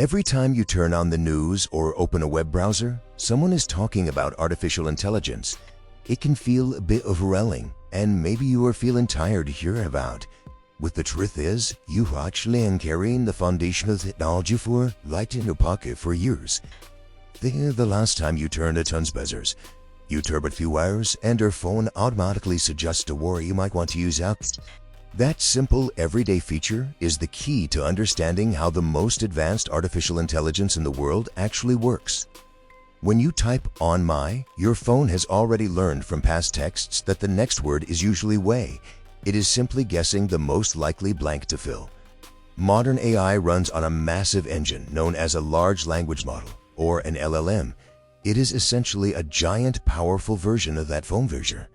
Every time you turn on the news or open a web browser, someone is talking about artificial intelligence. It can feel a bit overwhelming, and maybe you are feeling tired to hear about. But the truth is, you actually been carrying the foundational technology for right in your pocket for years. Think of the last time you turned a tons buzzers. You turn a few wires and your phone automatically suggests a word you might want to use out. That simple everyday feature is the key to understanding how the most advanced artificial intelligence in the world actually works. When you type "on my," your phone has already learned from past texts that the next word is usually way. It is simply guessing the most likely blank to fill. Modern AI runs on a massive engine known as a large language model, or an LLM. It is essentially a giant, powerful version of that phone feature.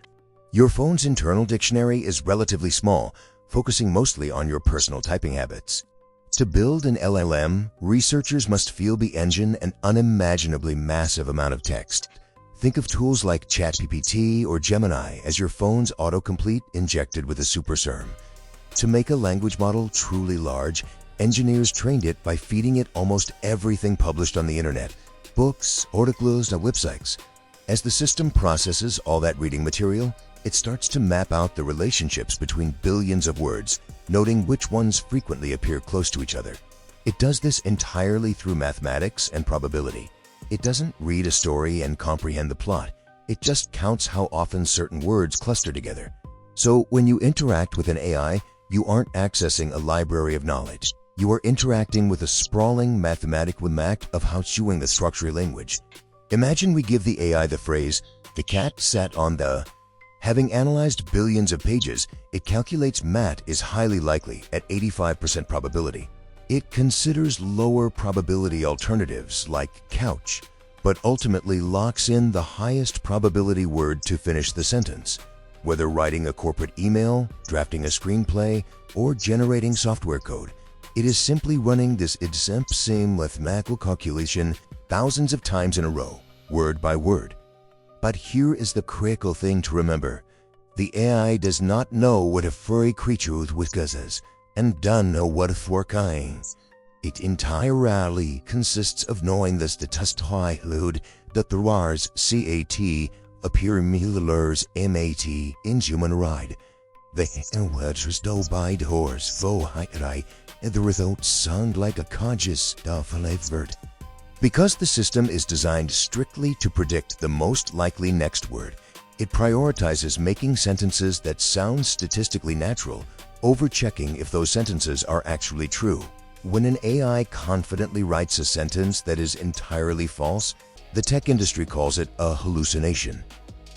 Your phone's internal dictionary is relatively small, focusing mostly on your personal typing habits. To build an LLM, researchers must feed the engine an unimaginably massive amount of text. Think of tools like ChatGPT or Gemini as your phone's autocomplete injected with a super serum. To make a language model truly large, engineers trained it by feeding it almost everything published on the internet: books, articles, and websites. As the system processes all that reading material, it starts to map out the relationships between billions of words, noting which ones frequently appear close to each other. It does this entirely through mathematics and probability. It doesn't read a story and comprehend the plot. It just counts how often certain words cluster together. So when you interact with an AI, you aren't accessing a library of knowledge. You are interacting with a sprawling mathematical map of how chewing the structural language. Imagine we give the AI the phrase, "The cat sat on the..." Having analyzed billions of pages, it calculates "mat" is highly likely at 85% probability. It considers lower probability alternatives like couch, but ultimately locks in the highest probability word to finish the sentence. Whether writing a corporate email, drafting a screenplay, or generating software code, it is simply running this exact same mathematical calculation thousands of times in a row, word by word. But here is the critical thing to remember. The AI does not know what a furry creature with guzzes, and doesn't know what a forkine. It entirely consists of knowing the statistical that the wars CAT appear millers MAT in human ride. The words do by the horse vo high and the results sound like a conscious word. Because the system is designed strictly to predict the most likely next word, it prioritizes making sentences that sound statistically natural, over checking if those sentences are actually true. When an AI confidently writes a sentence that is entirely false, the tech industry calls it a hallucination.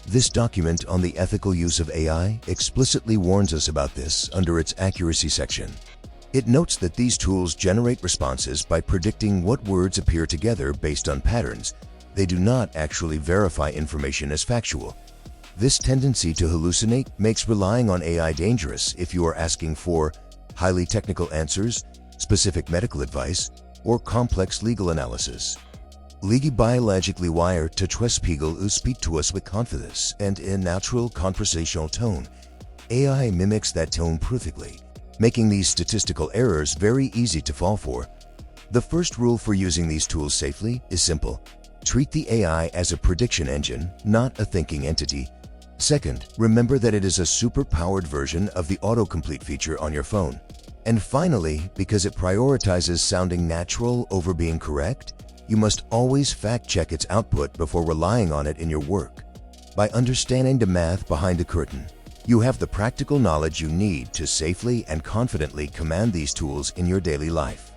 This document on the ethical use of AI explicitly warns us about this under its accuracy section. It notes that these tools generate responses by predicting what words appear together based on patterns. They do not actually verify information as factual. This tendency to hallucinate makes relying on AI dangerous if you are asking for highly technical answers, specific medical advice, or complex legal analysis. Legal biologically wired to trust people who speak to us with confidence and in natural conversational tone. AI mimics that tone perfectly, making these statistical errors very easy to fall for. The first rule for using these tools safely is simple. Treat the AI as a prediction engine, not a thinking entity. Second, remember that it is a super-powered version of the autocomplete feature on your phone. And finally, because it prioritizes sounding natural over being correct, you must always fact-check its output before relying on it in your work. By understanding the math behind the curtain, you have the practical knowledge you need to safely and confidently command these tools in your daily life.